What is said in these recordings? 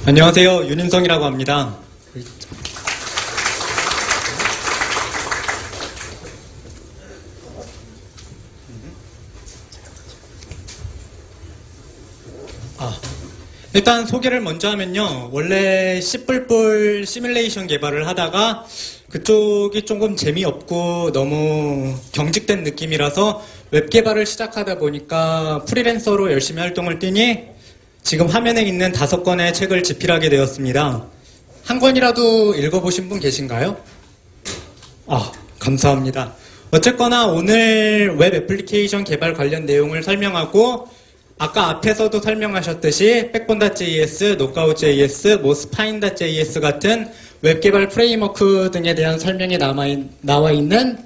안녕하세요. 윤인성이라고 합니다. 일단 소개를 먼저 하면요. 원래 C++ 시뮬레이션 개발을 하다가 그쪽이 조금 재미없고 너무 경직된 느낌이라서 웹 개발을 시작하다 보니까 프리랜서로 열심히 활동을 뛰니 지금 화면에 있는 5권의 책을 집필하게 되었습니다. 한 권이라도 읽어보신 분 계신가요? 감사합니다. 어쨌거나 오늘 웹 애플리케이션 개발 관련 내용을 설명하고 아까 앞에서도 설명하셨듯이 백본.js, knockout.js, spine.js 같은 웹 개발 프레임워크 등에 대한 설명이 나와 있는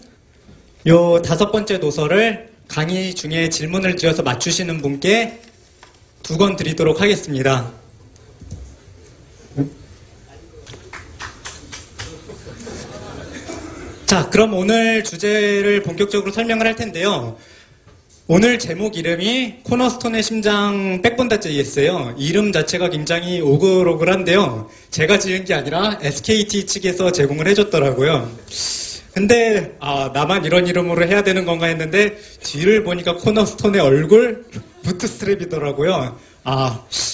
요 5번째 도서를 강의 중에 질문을 드려서 맞추시는 분께 2권 드리도록 하겠습니다. 자, 그럼 오늘 주제를 본격적으로 설명을 할 텐데요. 오늘 제목 이름이 코너스톤의 심장 백본.js예요. 이름 자체가 굉장히 오글오글한데요. 제가 지은 게 아니라 SKT 측에서 제공을 해줬더라고요. 근데 나만 이런 이름으로 해야 되는 건가 했는데 뒤를 보니까 코너스톤의 얼굴 부트스트랩이더라고요.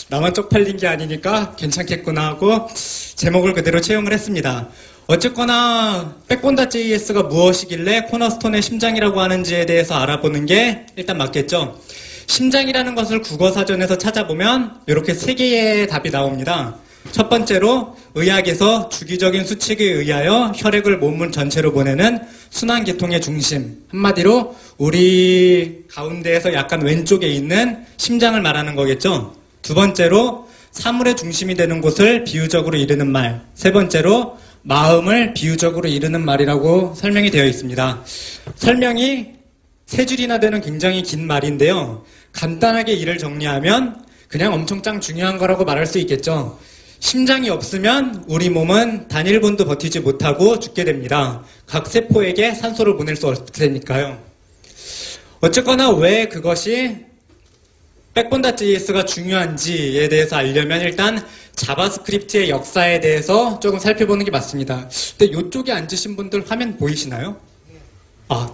나만 쪽팔린 게 아니니까 괜찮겠구나 하고 제목을 그대로 채용을 했습니다. 어쨌거나 백본.js가 무엇이길래 코너스톤의 심장이라고 하는지에 대해서 알아보는 게 일단 맞겠죠. 심장이라는 것을 국어사전에서 찾아보면 이렇게 3개의 답이 나옵니다. 첫 번째로 의학에서 주기적인 수칙에 의하여 혈액을 몸 전체로 보내는 순환계통의 중심. 한마디로 우리 가운데에서 약간 왼쪽에 있는 심장을 말하는 거겠죠. 두 번째로 사물의 중심이 되는 곳을 비유적으로 이르는 말. 세 번째로 마음을 비유적으로 이르는 말이라고 설명이 되어 있습니다. 설명이 3줄이나 되는 굉장히 긴 말인데요. 간단하게 이를 정리하면 그냥 엄청 짱 중요한 거라고 말할 수 있겠죠. 심장이 없으면 우리 몸은 단 1분도 버티지 못하고 죽게 됩니다. 각 세포에게 산소를 보낼 수 없을 테니까요. 어쨌거나 왜 그것이 백본.js가 중요한지에 대해서 알려면 일단 자바스크립트의 역사에 대해서 조금 살펴보는 게 맞습니다. 근데 이쪽에 앉으신 분들 화면 보이시나요?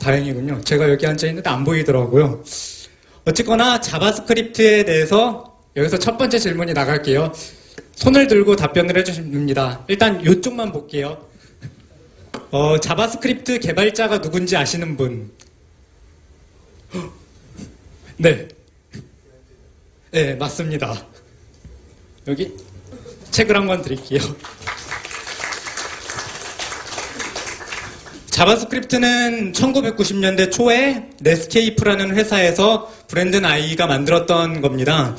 다행이군요. 제가 여기 앉아있는데 안 보이더라고요. 어쨌거나 자바스크립트에 대해서 여기서 첫 번째 질문이 나갈게요. 손을 들고 답변을 해주시면 됩니다. 일단 이쪽만 볼게요. 자바스크립트 개발자가 누군지 아시는 분? 네. 네, 맞습니다. 여기 책을 한 권 드릴게요. 자바스크립트는 1990년대 초에 넷스케이프라는 회사에서 브랜든 아이가 만들었던 겁니다.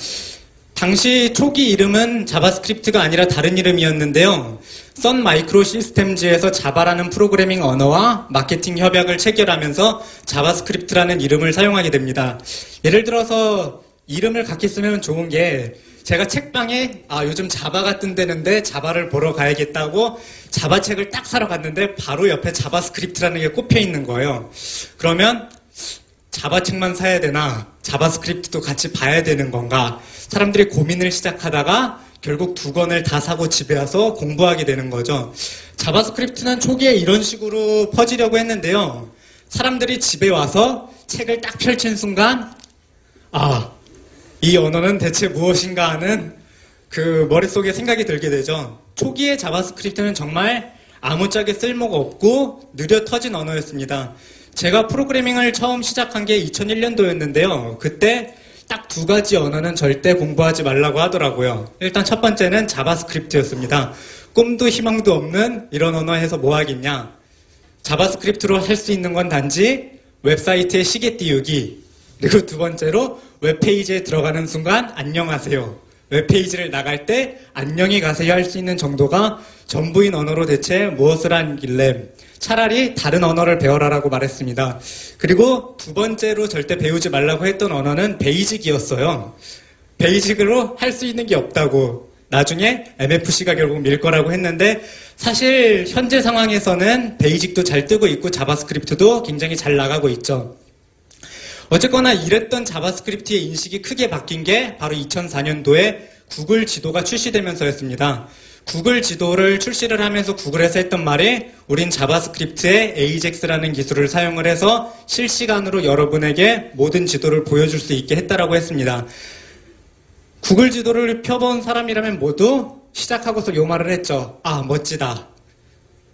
당시 초기 이름은 자바스크립트가 아니라 다른 이름이었는데요. 선 마이크로 시스템즈에서 자바라는 프로그래밍 언어와 마케팅 협약을 체결하면서 자바스크립트라는 이름을 사용하게 됩니다. 예를 들어서 이름을 같이 쓰면 좋은 게 제가 책방에 요즘 자바가 뜬다는데 자바를 보러 가야겠다고 자바 책을 딱 사러 갔는데 바로 옆에 자바스크립트라는 게 꼽혀 있는 거예요. 그러면 자바 책만 사야 되나 자바스크립트도 같이 봐야 되는 건가 사람들이 고민을 시작하다가 결국 2권을 다 사고 집에 와서 공부하게 되는 거죠. 자바스크립트는 초기에 이런 식으로 퍼지려고 했는데요. 사람들이 집에 와서 책을 딱 펼친 순간 이 언어는 대체 무엇인가 하는 그 머릿속에 생각이 들게 되죠. 초기에 자바스크립트는 정말 아무짝에 쓸모가 없고 느려 터진 언어였습니다. 제가 프로그래밍을 처음 시작한 게 2001년도였는데요. 그때 딱 2가지 언어는 절대 공부하지 말라고 하더라고요. 일단 첫 번째는 자바스크립트였습니다. 꿈도 희망도 없는 이런 언어 해서 뭐 하겠냐. 자바스크립트로 할 수 있는 건 단지 웹사이트에 시계 띄우기. 그리고 2번째로 웹페이지에 들어가는 순간 안녕하세요. 웹페이지를 나갈 때 안녕히 가세요 할 수 있는 정도가 전부인 언어로 대체 무엇을 하길래 차라리 다른 언어를 배워라라고 말했습니다. 그리고 2번째로 절대 배우지 말라고 했던 언어는 베이직이었어요. 베이직으로 할 수 있는 게 없다고. 나중에 MFC가 결국 밀 거라고 했는데 사실 현재 상황에서는 베이직도 잘 뜨고 있고 자바스크립트도 굉장히 잘 나가고 있죠. 어쨌거나 이랬던 자바스크립트의 인식이 크게 바뀐 게 바로 2004년도에 구글 지도가 출시되면서였습니다. 구글 지도를 출시를 하면서 구글에서 했던 말이 우린 자바스크립트에 AJAX라는 기술을 사용을 해서 실시간으로 여러분에게 모든 지도를 보여줄 수 있게 했다라고 했습니다. 구글 지도를 펴본 사람이라면 모두 시작하고서 요 말을 했죠. 아, 멋지다.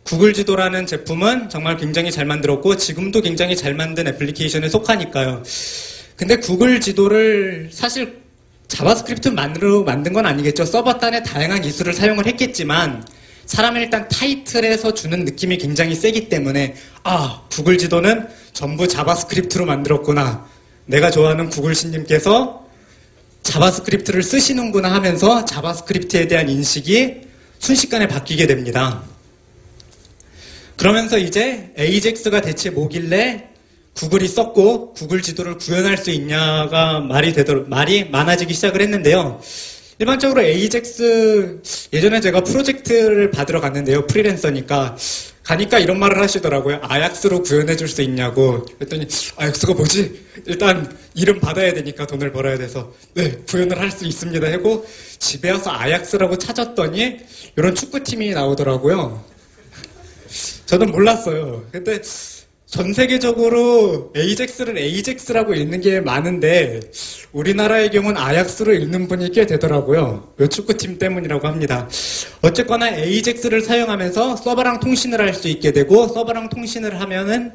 구글 지도라는 제품은 정말 굉장히 잘 만들었고 지금도 굉장히 잘 만든 애플리케이션에 속하니까요. 근데 구글 지도를 사실 자바스크립트만으로 만든 건 아니겠죠. 서버 단에 다양한 기술을 사용을 했겠지만 사람은 일단 타이틀에서 주는 느낌이 굉장히 세기 때문에 아, 구글 지도는 전부 자바스크립트로 만들었구나. 내가 좋아하는 구글 신님께서 자바스크립트를 쓰시는구나 하면서 자바스크립트에 대한 인식이 순식간에 바뀌게 됩니다. 그러면서 이제 AJAX가 대체 뭐길래 구글이 썼고 구글 지도를 구현할 수 있냐가 말이 많아지기 시작을 했는데요. 일반적으로 AJAX 예전에 제가 프로젝트를 받으러 갔는데요. 프리랜서니까 가니까 이런 말을 하시더라고요. 아약스로 구현해 줄 수 있냐고. 그랬더니 아약스가 뭐지? 일단 이름 받아야 되니까 돈을 벌어야 돼서 네, 구현을 할 수 있습니다 하고 집에 와서 아약스라고 찾았더니 이런 축구팀이 나오더라고요. 저는 몰랐어요. 근데 전 세계적으로 AJAX를 AJAX라고 읽는 게 많은데 우리나라의 경우는 아약스로 읽는 분이 꽤 되더라고요. 이 축구팀 때문이라고 합니다. 어쨌거나 AJAX를 사용하면서 서버랑 통신을 할 수 있게 되고 서버랑 통신을 하면은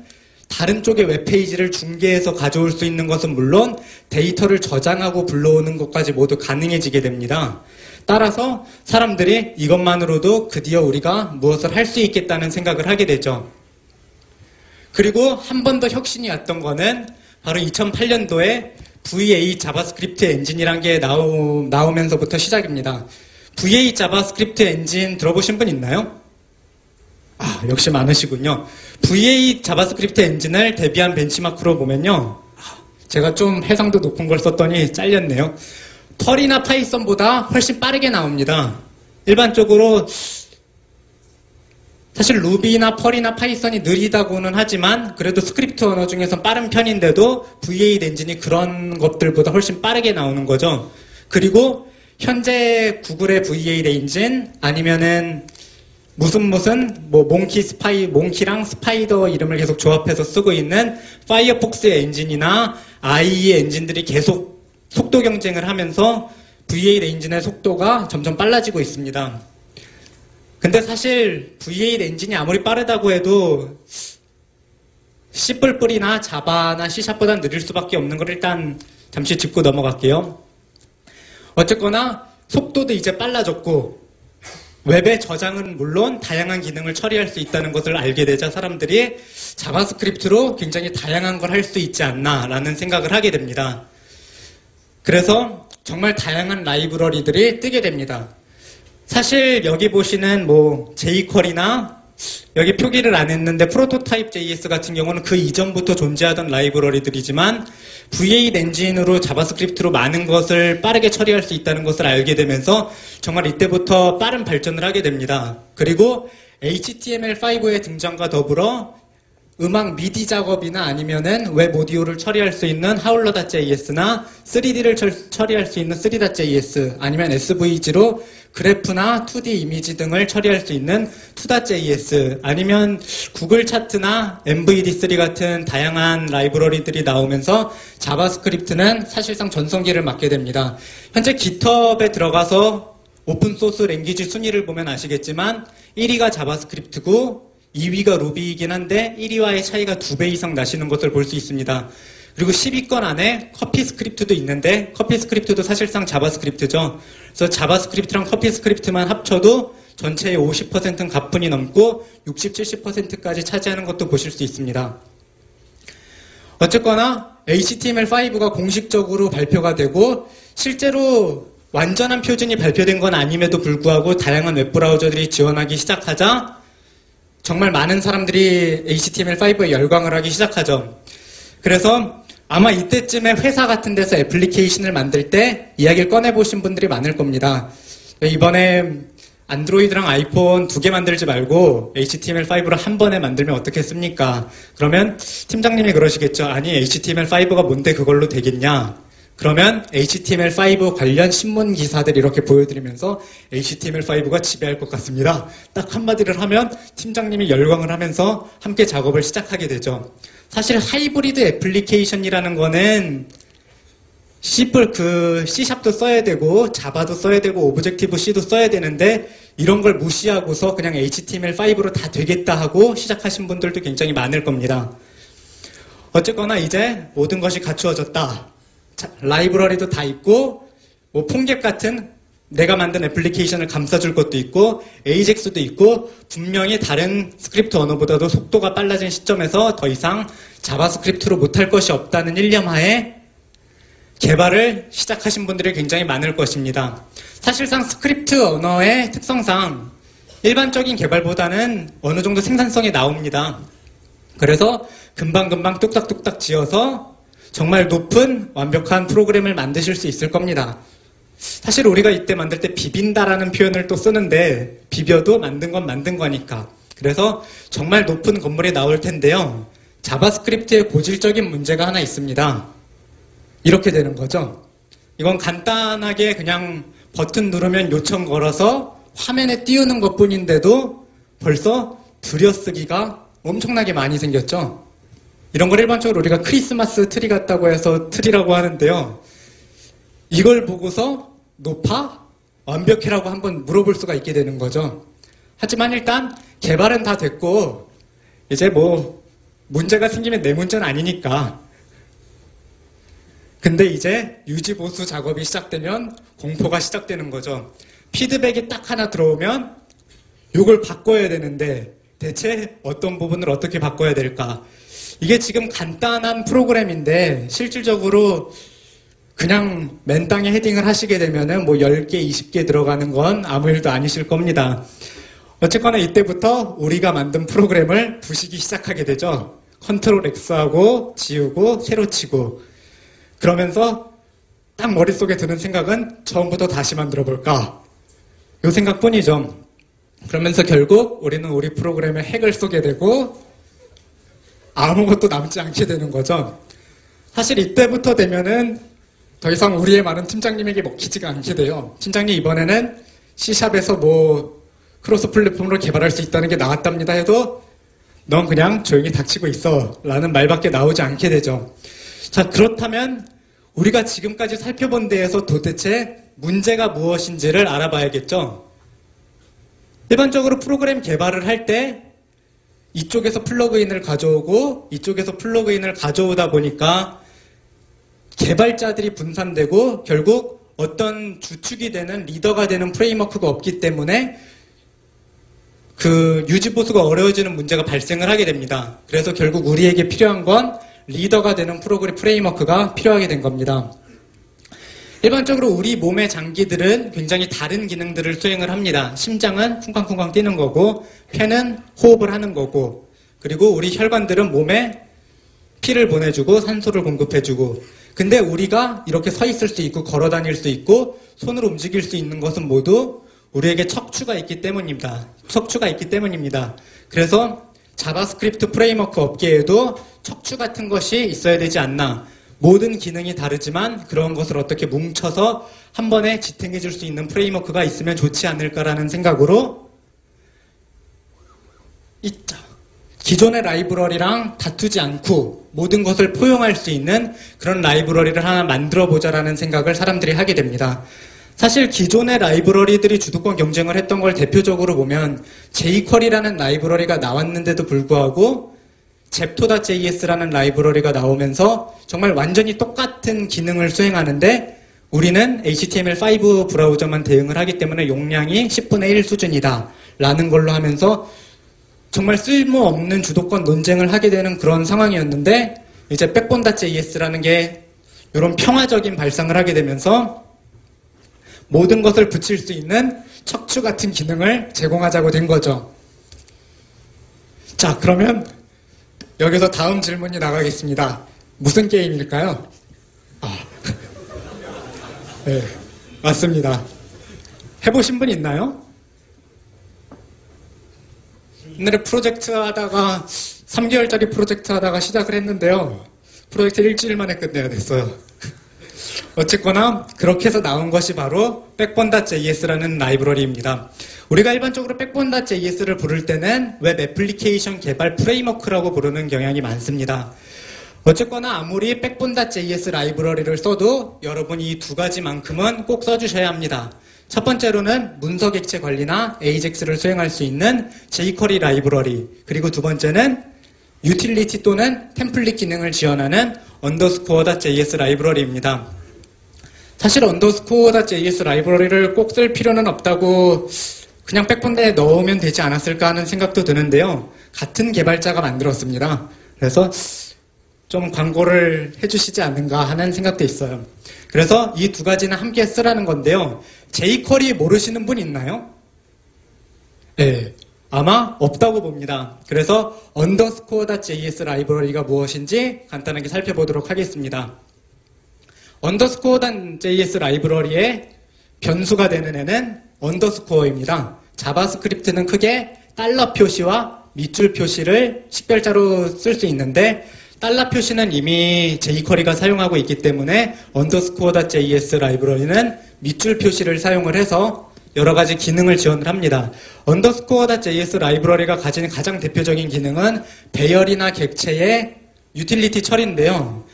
다른 쪽의 웹페이지를 중계해서 가져올 수 있는 것은 물론 데이터를 저장하고 불러오는 것까지 모두 가능해지게 됩니다. 따라서 사람들이 이것만으로도 드디어 우리가 무엇을 할 수 있겠다는 생각을 하게 되죠. 그리고 한 번 더 혁신이 왔던 거는 바로 2008년도에 VA 자바스크립트 엔진이란 게 나오면서부터 시작입니다. VA 자바스크립트 엔진 들어보신 분 있나요? 아, 역시 많으시군요. VA 자바스크립트 엔진을 대비한 벤치마크로 보면요. 제가 좀 해상도 높은 걸 썼더니 잘렸네요. 펄이나 파이썬보다 훨씬 빠르게 나옵니다. 일반적으로 사실 루비나 펄이나 파이썬이 느리다고는 하지만 그래도 스크립트 언어 중에서 빠른 편인데도 V8 엔진이 그런 것들보다 훨씬 빠르게 나오는 거죠. 그리고 현재 구글의 V8 엔진 아니면은 몽키랑 스파이더 이름을 계속 조합해서 쓰고 있는 파이어폭스 엔진이나 IE 엔진들이 계속 속도 경쟁을 하면서 V8 엔진의 속도가 점점 빨라지고 있습니다. 근데 사실 V8 엔진이 아무리 빠르다고 해도 C++이나 자바나 C샵보다 느릴 수밖에 없는 걸 일단 잠시 짚고 넘어갈게요. 어쨌거나 속도도 이제 빨라졌고 웹의 저장은 물론 다양한 기능을 처리할 수 있다는 것을 알게 되자 사람들이 자바스크립트로 굉장히 다양한 걸 할 수 있지 않나라는 생각을 하게 됩니다. 그래서 정말 다양한 라이브러리들이 뜨게 됩니다. 사실 여기 보시는 jQuery나 여기 표기를 안 했는데 프로토타입 JS 같은 경우는 그 이전부터 존재하던 라이브러리들이지만 V8 엔진으로 자바스크립트로 많은 것을 빠르게 처리할 수 있다는 것을 알게 되면서 정말 이때부터 빠른 발전을 하게 됩니다. 그리고 HTML5의 등장과 더불어 음악 미디 작업이나 아니면은 웹 오디오를 처리할 수 있는 하울러.js나 3D를 처리할 수 있는 3.js 아니면 SVG로 그래프나 2D 이미지 등을 처리할 수 있는 2.js 아니면 구글 차트나 MVD3 같은 다양한 라이브러리들이 나오면서 자바스크립트는 사실상 전성기를 맞게 됩니다. 현재 GitHub에 들어가서 오픈소스 랭귀지 순위를 보면 아시겠지만 1위가 자바스크립트고 2위가 루비이긴 한데 1위와의 차이가 2배 이상 나시는 것을 볼 수 있습니다. 그리고 10위권 안에 커피스크립트도 있는데 커피스크립트도 사실상 자바스크립트죠. 그래서 자바스크립트랑 커피스크립트만 합쳐도 전체의 50%는 가뿐히 넘고 60, 70%까지 차지하는 것도 보실 수 있습니다. 어쨌거나 HTML5가 공식적으로 발표가 되고 실제로 완전한 표준이 발표된 건 아님에도 불구하고 다양한 웹브라우저들이 지원하기 시작하자 정말 많은 사람들이 HTML5에 열광을 하기 시작하죠. 그래서 아마 이때쯤에 회사 같은 데서 애플리케이션을 만들 때 이야기를 꺼내보신 분들이 많을 겁니다. 이번에 안드로이드랑 아이폰 2개 만들지 말고 HTML5로 한 번에 만들면 어떻겠습니까? 그러면 팀장님이 그러시겠죠. 아니 HTML5가 뭔데 그걸로 되겠냐? 그러면 HTML5 관련 신문 기사들 이렇게 보여드리면서 HTML5가 지배할 것 같습니다. 딱 한마디를 하면 팀장님이 열광을 하면서 함께 작업을 시작하게 되죠. 사실 하이브리드 애플리케이션이라는 거는 C샵도 써야 되고 자바도 써야 되고 오브젝티브 C도 써야 되는데 이런 걸 무시하고서 그냥 HTML5로 다 되겠다 하고 시작하신 분들도 굉장히 많을 겁니다. 어쨌거나 이제 모든 것이 갖추어졌다. 자, 라이브러리도 다 있고 뭐 폰갭 같은 내가 만든 애플리케이션을 감싸줄 것도 있고 AJAX도 있고 분명히 다른 스크립트 언어보다도 속도가 빨라진 시점에서 더 이상 자바스크립트로 못할 것이 없다는 일념하에 개발을 시작하신 분들이 굉장히 많을 것입니다. 사실상 스크립트 언어의 특성상 일반적인 개발보다는 어느 정도 생산성이 나옵니다. 그래서 금방금방 뚝딱뚝딱 지어서 정말 높은 완벽한 프로그램을 만드실 수 있을 겁니다. 사실 우리가 이때 만들 때 비빈다라는 표현을 또 쓰는데 비벼도 만든 건 만든 거니까. 그래서 정말 높은 건물이 나올 텐데요. 자바스크립트의 고질적인 문제가 하나 있습니다. 이렇게 되는 거죠. 이건 간단하게 그냥 버튼 누르면 요청 걸어서 화면에 띄우는 것뿐인데도 벌써 들여쓰기가 엄청나게 많이 생겼죠. 이런 걸 일반적으로 우리가 크리스마스 트리 같다고 해서 트리라고 하는데요. 이걸 보고서 높아? 완벽해라고 한번 물어볼 수가 있게 되는 거죠. 하지만 일단 개발은 다 됐고 이제 뭐 문제가 생기면 내 문제는 아니니까. 근데 이제 유지보수 작업이 시작되면 공포가 시작되는 거죠. 피드백이 딱 하나 들어오면 이걸 바꿔야 되는데 대체 어떤 부분을 어떻게 바꿔야 될까? 이게 지금 간단한 프로그램인데 실질적으로 그냥 맨 땅에 헤딩을 하시게 되면은 뭐 10개, 20개 들어가는 건 아무 일도 아니실 겁니다. 어쨌거나 이때부터 우리가 만든 프로그램을 부시기 시작하게 되죠. 컨트롤 X하고 지우고 새로 치고 그러면서 딱 머릿속에 드는 생각은 처음부터 다시 만들어 볼까? 이 생각뿐이죠. 그러면서 결국 우리는 우리 프로그램에 핵을 쏘게 되고 아무것도 남지 않게 되는 거죠. 사실 이때부터 되면은 더 이상 우리의 말은 팀장님에게 먹히지가 않게 돼요. 팀장님 이번에는 C샵에서 뭐 크로스 플랫폼으로 개발할 수 있다는 게 나왔답니다 해도 넌 그냥 조용히 닥치고 있어 라는 말밖에 나오지 않게 되죠. 자, 그렇다면 우리가 지금까지 살펴본 데에서 도대체 문제가 무엇인지를 알아봐야겠죠. 일반적으로 프로그램 개발을 할 때 이쪽에서 플러그인을 가져오고 이쪽에서 플러그인을 가져오다 보니까 개발자들이 분산되고 결국 어떤 주축이 되는 리더가 되는 프레임워크가 없기 때문에 그 유지보수가 어려워지는 문제가 발생을 하게 됩니다. 그래서 결국 우리에게 필요한 건 리더가 되는 프레임워크가 필요하게 된 겁니다. 일반적으로 우리 몸의 장기들은 굉장히 다른 기능들을 수행을 합니다. 심장은 쿵쾅쿵쾅 뛰는 거고 폐는 호흡을 하는 거고 그리고 우리 혈관들은 몸에 피를 보내주고 산소를 공급해주고 근데 우리가 이렇게 서 있을 수 있고 걸어 다닐 수 있고 손으로 움직일 수 있는 것은 모두 우리에게 척추가 있기 때문입니다. 그래서 자바스크립트 프레임워크 업계에도 척추 같은 것이 있어야 되지 않나. 모든 기능이 다르지만 그런 것을 어떻게 뭉쳐서 한 번에 지탱해 줄 수 있는 프레임워크가 있으면 좋지 않을까라는 생각으로 있죠. 기존의 라이브러리랑 다투지 않고 모든 것을 포용할 수 있는 그런 라이브러리를 하나 만들어보자라는 생각을 사람들이 하게 됩니다. 사실 기존의 라이브러리들이 주도권 경쟁을 했던 걸 대표적으로 보면 jQuery라는 라이브러리가 나왔는데도 불구하고 Zepto.js라는 라이브러리가 나오면서 정말 완전히 똑같은 기능을 수행하는데 우리는 HTML5 브라우저만 대응을 하기 때문에 용량이 10분의 1 수준이다 라는 걸로 하면서 정말 쓸모없는 주도권 논쟁을 하게 되는 그런 상황이었는데 이제 백본.js라는 게 이런 평화적인 발상을 하게 되면서 모든 것을 붙일 수 있는 척추 같은 기능을 제공하자고 된 거죠. 자, 그러면 여기서 다음 질문이 나가겠습니다. 무슨 게임일까요? 네, 맞습니다. 해보신 분 있나요? 옛날에 프로젝트 하다가 3개월짜리 프로젝트 하다가 시작을 했는데요. 프로젝트 일주일 만에 끝내야 됐어요. 어쨌거나 그렇게 해서 나온 것이 바로 backbone.js라는 라이브러리입니다. 우리가 일반적으로 backbone.js를 부를 때는 웹 애플리케이션 개발 프레임워크라고 부르는 경향이 많습니다. 어쨌거나 아무리 backbone.js 라이브러리를 써도 여러분 이 두 가지만큼은 꼭 써주셔야 합니다. 첫 번째로는 문서 객체 관리나 AJAX를 수행할 수 있는 jQuery 라이브러리, 그리고 두 번째는 유틸리티 또는 템플릿 기능을 지원하는 underscore.js 라이브러리입니다. 사실 underscore.js 라이브러리를 꼭 쓸 필요는 없다고 그냥 백본대에 넣으면 되지 않았을까 하는 생각도 드는데요. 같은 개발자가 만들었습니다. 그래서 좀 광고를 해주시지 않는가 하는 생각도 있어요. 그래서 이 두 가지는 함께 쓰라는 건데요. jQuery 모르시는 분 있나요? 네, 아마 없다고 봅니다. 그래서 underscore.js 라이브러리가 무엇인지 간단하게 살펴보도록 하겠습니다. underscore.js 라이브러리의 변수가 되는 애는 언더스코어입니다. 자바스크립트는 크게 달러 표시와 밑줄 표시를 식별자로 쓸 수 있는데 달러 표시는 이미 jQuery가 사용하고 있기 때문에 underscore.js 라이브러리는 밑줄 표시를 사용을 해서 여러 가지 기능을 지원을 합니다. underscore.js 라이브러리가 가진 가장 대표적인 기능은 배열이나 객체의 유틸리티 처리인데요.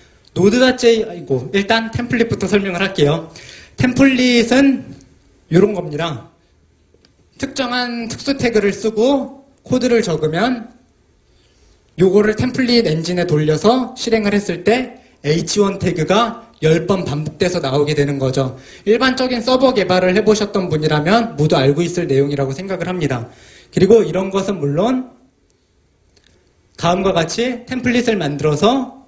일단 템플릿부터 설명을 할게요. 템플릿은 이런 겁니다. 특정한 특수 태그를 쓰고 코드를 적으면 요거를 템플릿 엔진에 돌려서 실행을 했을 때 H1 태그가 10번 반복돼서 나오게 되는 거죠. 일반적인 서버 개발을 해보셨던 분이라면 모두 알고 있을 내용이라고 생각을 합니다. 그리고 이런 것은 물론 다음과 같이 템플릿을 만들어서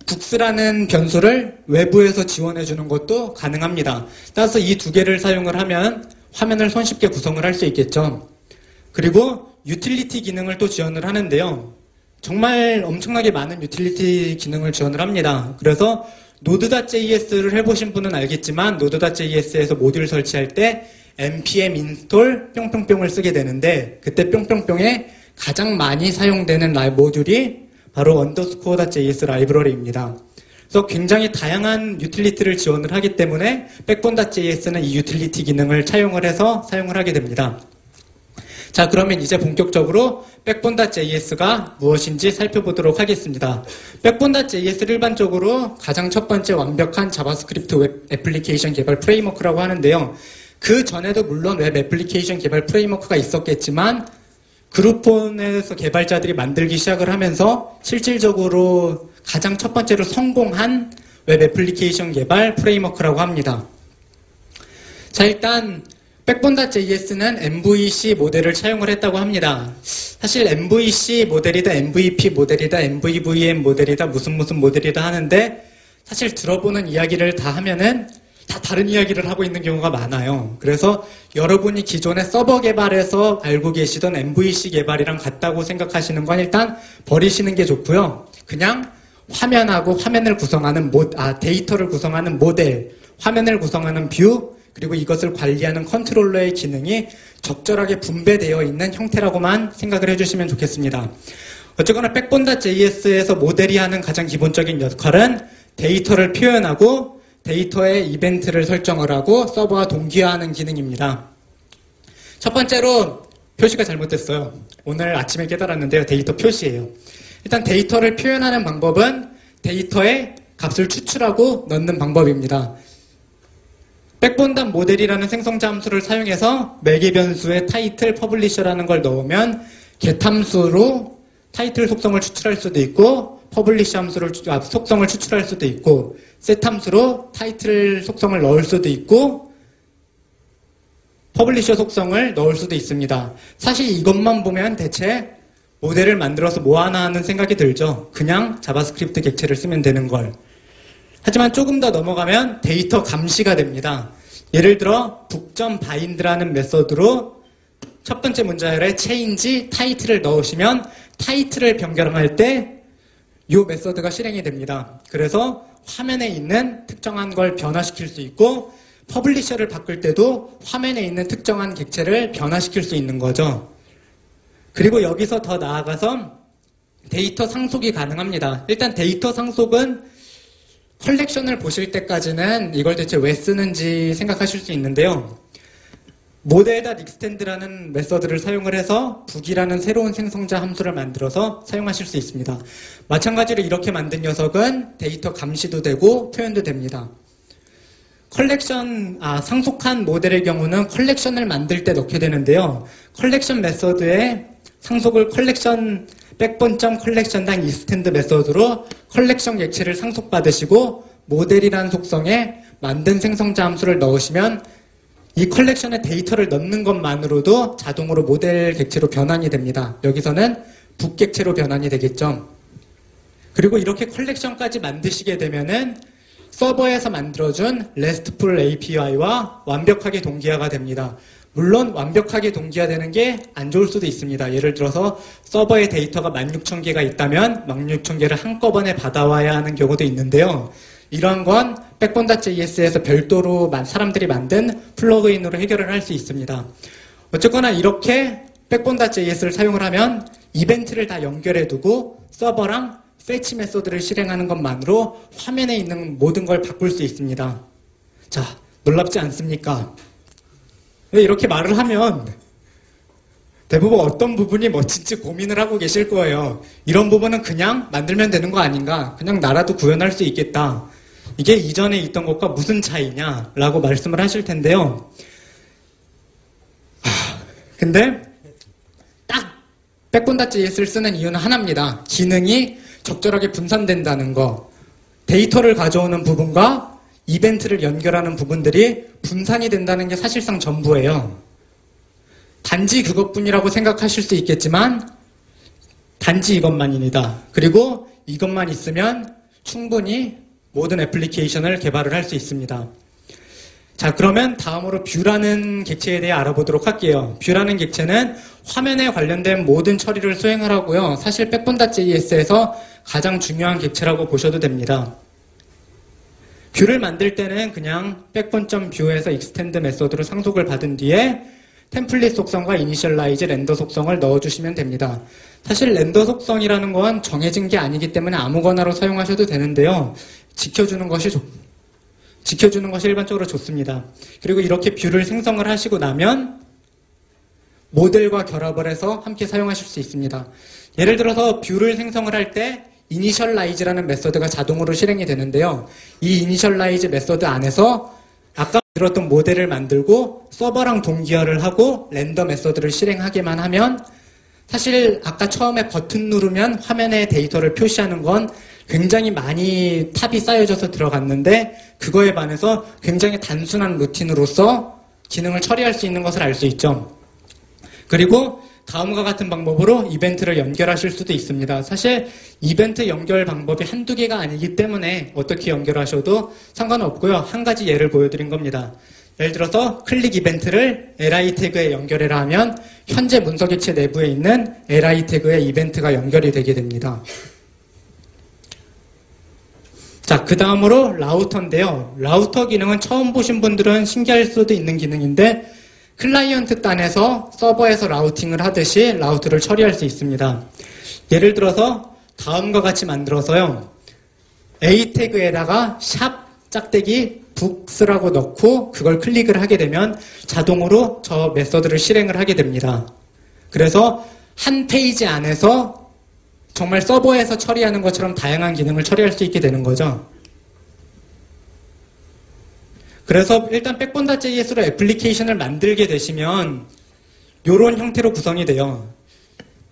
국스라는 변수를 외부에서 지원해주는 것도 가능합니다. 따라서 이 두 개를 사용을 하면 화면을 손쉽게 구성을 할 수 있겠죠. 그리고 유틸리티 기능을 또 지원을 하는데요. 정말 엄청나게 많은 유틸리티 기능을 지원을 합니다. 그래서 node.js를 해보신 분은 알겠지만 node.js에서 모듈 설치할 때 npm install 뿅뿅뿅을 쓰게 되는데 그때 뿅뿅뿅에 가장 많이 사용되는 모듈이 바로 underscore.js 라이브러리입니다. 그래서 굉장히 다양한 유틸리티를 지원을 하기 때문에 backbone.js는 이 유틸리티 기능을 차용을 해서 사용을 하게 됩니다. 자, 그러면 이제 본격적으로 backbone.js가 무엇인지 살펴보도록 하겠습니다. backbone.js를 일반적으로 가장 첫 번째 완벽한 자바스크립트 웹 애플리케이션 개발 프레임워크라고 하는데요. 그 전에도 물론 웹 애플리케이션 개발 프레임워크가 있었겠지만 그룹폰에서 개발자들이 만들기 시작을 하면서 실질적으로 가장 첫 번째로 성공한 웹 애플리케이션 개발 프레임워크라고 합니다. 자, 일단 backbone.js는 MVC 모델을 차용을 했다고 합니다. 사실 MVC 모델이다, MVP 모델이다, MVVM 모델이다, 무슨 모델이다 하는데 사실 들어보는 이야기를 다 하면은 다 다른 이야기를 하고 있는 경우가 많아요. 그래서 여러분이 기존에 서버 개발에서 알고 계시던 MVC 개발이랑 같다고 생각하시는 건 일단 버리시는 게 좋고요. 그냥 화면하고 화면을 구성하는 데이터를 구성하는 모델, 화면을 구성하는 뷰, 그리고 이것을 관리하는 컨트롤러의 기능이 적절하게 분배되어 있는 형태라고만 생각을 해주시면 좋겠습니다. 어쨌거나 backbone.js에서 모델이 하는 가장 기본적인 역할은 데이터를 표현하고 데이터의 이벤트를 설정을 하고 서버와 동기화하는 기능입니다. 첫 번째로 표시가 잘못됐어요. 오늘 아침에 깨달았는데요. 데이터 표시예요. 일단 데이터를 표현하는 방법은 데이터의 값을 추출하고 넣는 방법입니다. backbone 모델이라는 생성자 함수를 사용해서 매개 변수에 타이틀 퍼블리셔라는 걸 넣으면 get 함수로 타이틀 속성을 추출할 수도 있고 퍼블리셔 함수를 속성을 추출할 수도 있고 set 함수로 타이틀 속성을 넣을 수도 있고 퍼블리셔 속성을 넣을 수도 있습니다. 사실 이것만 보면 대체 모델을 만들어서 뭐하나 하는 생각이 들죠. 그냥 자바스크립트 객체를 쓰면 되는 걸. 하지만 조금 더 넘어가면 데이터 감시가 됩니다. 예를 들어 book.bind라는 메서드로 첫 번째 문자열에 change 타이틀을 넣으시면 타이틀을 변경할 때 이 메서드가 실행이 됩니다. 그래서 화면에 있는 특정한 걸 변화시킬 수 있고 퍼블리셔를 바꿀 때도 화면에 있는 특정한 객체를 변화시킬 수 있는 거죠. 그리고 여기서 더 나아가서 데이터 상속이 가능합니다. 일단 데이터 상속은 컬렉션을 보실 때까지는 이걸 대체 왜 쓰는지 생각하실 수 있는데요. 모델.extend라는 메서드를 사용을 해서 북이라는 새로운 생성자 함수를 만들어서 사용하실 수 있습니다. 마찬가지로 이렇게 만든 녀석은 데이터 감시도 되고 표현도 됩니다. 상속한 모델의 경우는 컬렉션을 만들 때 넣게 되는데요. 컬렉션 메서드에 상속을 컬렉션 백번.점 컬렉션당 extend 메서드로 컬렉션 객체를 상속받으시고 모델이라는 속성에 만든 생성자 함수를 넣으시면 이 컬렉션에 데이터를 넣는 것만으로도 자동으로 모델 객체로 변환이 됩니다. 여기서는 북 객체로 변환이 되겠죠. 그리고 이렇게 컬렉션까지 만드시게 되면은 서버에서 만들어준 RESTful API와 완벽하게 동기화가 됩니다. 물론 완벽하게 동기화되는 게 안 좋을 수도 있습니다. 예를 들어서 서버에 데이터가 16,000개가 있다면 16,000개를 한꺼번에 받아와야 하는 경우도 있는데요. 이러한 건 backbone.js에서 별도로 사람들이 만든 플러그인으로 해결을 할 수 있습니다. 어쨌거나 이렇게 backbone.js를 사용을 하면 이벤트를 다 연결해두고 서버랑 fetch 메소드를 실행하는 것만으로 화면에 있는 모든 걸 바꿀 수 있습니다. 자, 놀랍지 않습니까? 이렇게 말을 하면 대부분 어떤 부분이 멋진지 고민을 하고 계실 거예요. 이런 부분은 그냥 만들면 되는 거 아닌가? 그냥 나라도 구현할 수 있겠다. 이게 이전에 있던 것과 무슨 차이냐? 라고 말씀을 하실 텐데요. 근데 딱 backbone.js를 쓰는 이유는 하나입니다. 기능이 적절하게 분산된다는 거. 데이터를 가져오는 부분과 이벤트를 연결하는 부분들이 분산이 된다는 게 사실상 전부예요. 단지 그것뿐이라고 생각하실 수 있겠지만 단지 이것만입니다. 그리고 이것만 있으면 충분히 모든 애플리케이션을 개발을 할 수 있습니다. 자, 그러면 다음으로 뷰라는 객체에 대해 알아보도록 할게요. 뷰라는 객체는 화면에 관련된 모든 처리를 수행을 하고요. 사실 backbone.js에서 가장 중요한 객체라고 보셔도 됩니다. 뷰를 만들 때는 그냥 backbone.view에서 extend 메소드로 상속을 받은 뒤에 템플릿 속성과 이니셜라이즈 렌더 속성을 넣어주시면 됩니다. 사실 렌더 속성이라는 건 정해진 게 아니기 때문에 아무거나로 사용하셔도 되는데요. 지켜주는 것이 일반적으로 좋습니다. 그리고 이렇게 뷰를 생성을 하시고 나면 모델과 결합을 해서 함께 사용하실 수 있습니다. 예를 들어서 뷰를 생성을 할 때 이니셜라이즈라는 메소드가 자동으로 실행이 되는데요. 이 이니셜라이즈 메소드 안에서 아까 들었던 모델을 만들고 서버랑 동기화를 하고 렌더 메소드를 실행하게만 하면 사실 아까 처음에 버튼 누르면 화면에 데이터를 표시하는 건 굉장히 많이 탑이 쌓여져서 들어갔는데 그거에 반해서 굉장히 단순한 루틴으로서 기능을 처리할 수 있는 것을 알 수 있죠. 그리고 다음과 같은 방법으로 이벤트를 연결하실 수도 있습니다. 사실 이벤트 연결 방법이 한두 개가 아니기 때문에 어떻게 연결하셔도 상관없고요. 한 가지 예를 보여드린 겁니다. 예를 들어서 클릭 이벤트를 li 태그에 연결해라 하면 현재 문서 객체 내부에 있는 li 태그에 이벤트가 연결이 되게 됩니다. 자, 그 다음으로 라우터인데요. 라우터 기능은 처음 보신 분들은 신기할 수도 있는 기능인데 클라이언트 단에서 서버에서 라우팅을 하듯이 라우트를 처리할 수 있습니다. 예를 들어서 다음과 같이 만들어서요. A 태그에다가 샵 짝대기 북스라고 넣고 그걸 클릭을 하게 되면 자동으로 저 메서드를 실행을 하게 됩니다. 그래서 한 페이지 안에서 정말 서버에서 처리하는 것처럼 다양한 기능을 처리할 수 있게 되는 거죠. 그래서 일단 backbone.js로 애플리케이션을 만들게 되시면 이런 형태로 구성이 돼요.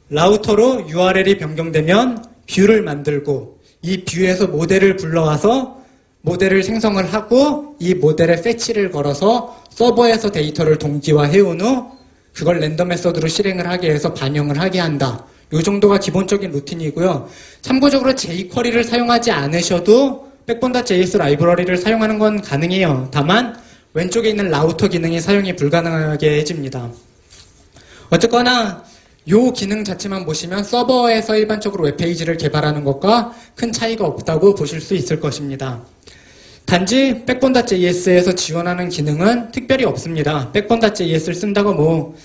라우터로 URL이 변경되면 뷰를 만들고 이 뷰에서 모델을 불러와서 모델을 생성을 하고 이 모델에 fetch를 걸어서 서버에서 데이터를 동기화해온 후 그걸 렌더 메서드로 실행을 하게 해서 반영을 하게 한다. 이 정도가 기본적인 루틴이고요. 참고적으로 jQuery를 사용하지 않으셔도 backbone.js 라이브러리를 사용하는 건 가능해요. 다만 왼쪽에 있는 라우터 기능이 사용이 불가능하게 해집니다. 어쨌거나 이 기능 자체만 보시면 서버에서 일반적으로 웹페이지를 개발하는 것과 큰 차이가 없다고 보실 수 있을 것입니다. 단지 backbone.js에서 지원하는 기능은 특별히 없습니다. backbone.js를 쓴다고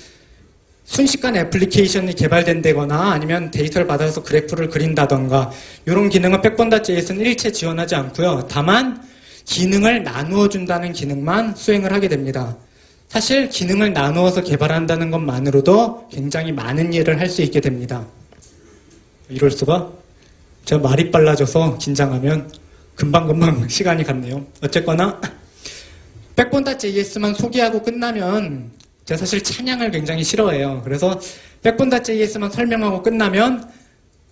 순식간에 애플리케이션이 개발된다거나 아니면 데이터를 받아서 그래프를 그린다던가 이런 기능은 백본닷.js는 일체 지원하지 않고요. 다만 기능을 나누어 준다는 기능만 수행을 하게 됩니다. 사실 기능을 나누어서 개발한다는 것만으로도 굉장히 많은 일을 할 수 있게 됩니다. 이럴 수가? 제가 말이 빨라져서 긴장하면 금방금방 시간이 갔네요. 어쨌거나 백본닷.js만 소개하고 끝나면 제가 사실 찬양을 굉장히 싫어해요. 그래서 백본닷.js만 설명하고 끝나면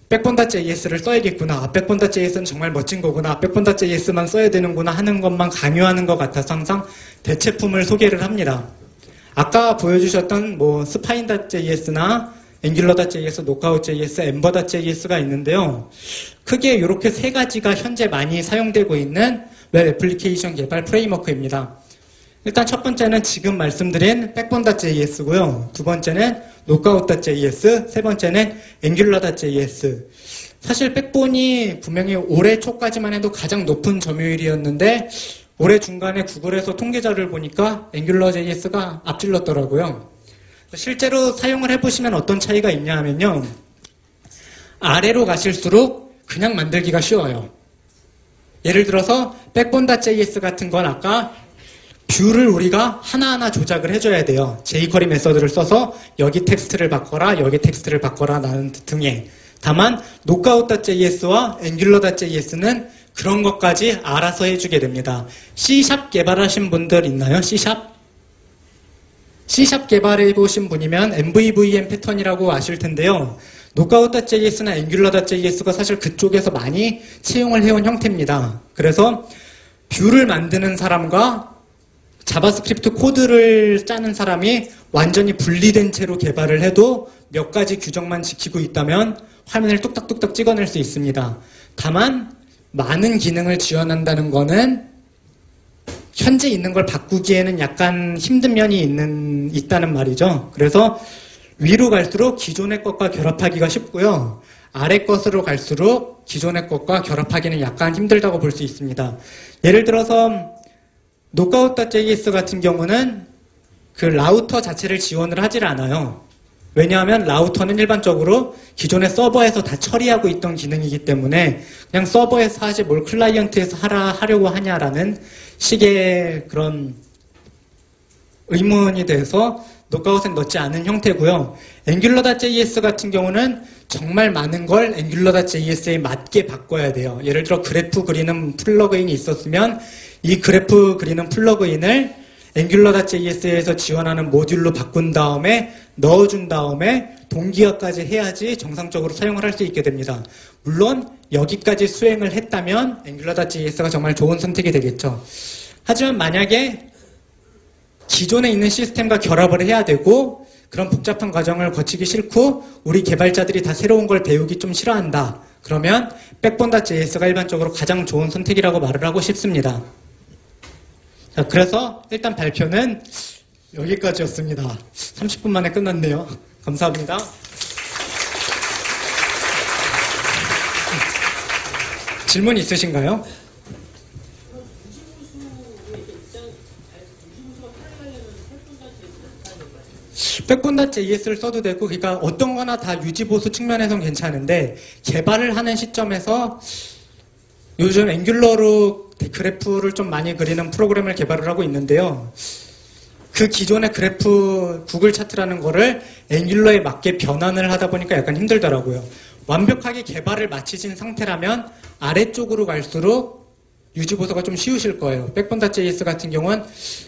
백본닷.js를 써야겠구나. 백본닷.js는 정말 멋진 거구나. 백본닷.js만 써야 되는구나 하는 것만 강요하는 것 같아서 항상 대체품을 소개를 합니다. 아까 보여주셨던 스파인.js나 앵귤러.js, 노카웃.js, 엠버.js가 있는데요. 크게 이렇게 세 가지가 현재 많이 사용되고 있는 웹 애플리케이션 개발 프레임워크입니다. 일단 첫 번째는 지금 말씀드린 백본.js고요. 두 번째는 노카웃.js, 세 번째는 앵귤러.js. 사실 백본이 분명히 올해 초까지만 해도 가장 높은 점유율이었는데 올해 중간에 구글에서 통계자를 보니까 앵귤러.js가 앞질렀더라고요. 실제로 사용을 해보시면 어떤 차이가 있냐 하면요. 아래로 가실수록 그냥 만들기가 쉬워요. 예를 들어서 백본.js 같은 건 아까 뷰를 우리가 하나하나 조작을 해줘야 돼요. jQuery 메서드를 써서 여기 텍스트를 바꿔라, 여기 텍스트를 바꿔라 라는 등의. 다만 노카웃.js와 앵귤러.js는 그런 것까지 알아서 해주게 됩니다. C# 개발하신 분들 있나요? C#? C# 개발해보신 분이면 MVVM 패턴이라고 아실 텐데요. 노카웃.js나 앵귤러.js가 사실 그쪽에서 많이 채용을 해온 형태입니다. 그래서 뷰를 만드는 사람과 자바스크립트 코드를 짜는 사람이 완전히 분리된 채로 개발을 해도 몇 가지 규정만 지키고 있다면 화면을 뚝딱뚝딱 찍어낼 수 있습니다. 다만 많은 기능을 지원한다는 거는 현재 있는 걸 바꾸기에는 약간 힘든 면이 있다는 말이죠. 그래서 위로 갈수록 기존의 것과 결합하기가 쉽고요. 아래 것으로 갈수록 기존의 것과 결합하기는 약간 힘들다고 볼 수 있습니다. 예를 들어서 노카웃.js 같은 경우는 그 라우터 자체를 지원을 하질 않아요. 왜냐하면 라우터는 일반적으로 기존의 서버에서 다 처리하고 있던 기능이기 때문에 그냥 서버에서 하지 뭘 클라이언트에서 하려고 하냐라는 식의 그런 의문이 돼서 노카웃엔 넣지 않은 형태고요. 앵귤러.js 같은 경우는 정말 많은 걸 앵귤러.js에 맞게 바꿔야 돼요. 예를 들어 그래프 그리는 플러그인이 있었으면 이 그래프 그리는 플러그인을 앵귤러.js에서 지원하는 모듈로 바꾼 다음에 넣어준 다음에 동기화까지 해야지 정상적으로 사용을 할 수 있게 됩니다. 물론 여기까지 수행을 했다면 앵귤러.js가 정말 좋은 선택이 되겠죠. 하지만 만약에 기존에 있는 시스템과 결합을 해야 되고 그런 복잡한 과정을 거치기 싫고 우리 개발자들이 다 새로운 걸 배우기 좀 싫어한다. 그러면 백본.js가 일반적으로 가장 좋은 선택이라고 말을 하고 싶습니다. 자, 그래서 일단 발표는 여기까지였습니다. 30분 만에 끝났네요. 감사합니다. 질문 있으신가요? 백본.js를 써도 되고 그러니까 어떤 거나 다 유지보수 측면에서는 괜찮은데 개발을 하는 시점에서 요즘 앵귤러로 그래프를 좀 많이 그리는 프로그램을 개발을 하고 있는데요. 그 기존의 그래프 구글 차트라는 거를 앵귤러에 맞게 변환을 하다 보니까 약간 힘들더라고요. 완벽하게 개발을 마치신 상태라면 아래쪽으로 갈수록 유지보수가 좀 쉬우실 거예요. 백본.js 같은 경우는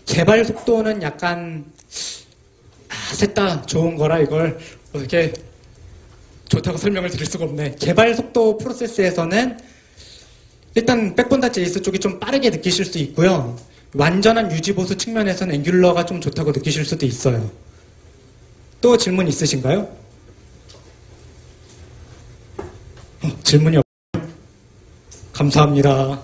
개발 속도는 약간 셋 다 좋은 거라 이걸 어떻게 좋다고 설명을 드릴 수가 없네. 개발 속도 프로세스에서는 일단 백본.js 쪽이 좀 빠르게 느끼실 수 있고요. 완전한 유지보수 측면에서는 앵귤러가 좀 좋다고 느끼실 수도 있어요. 또 질문 있으신가요? 질문이 없어요? 감사합니다.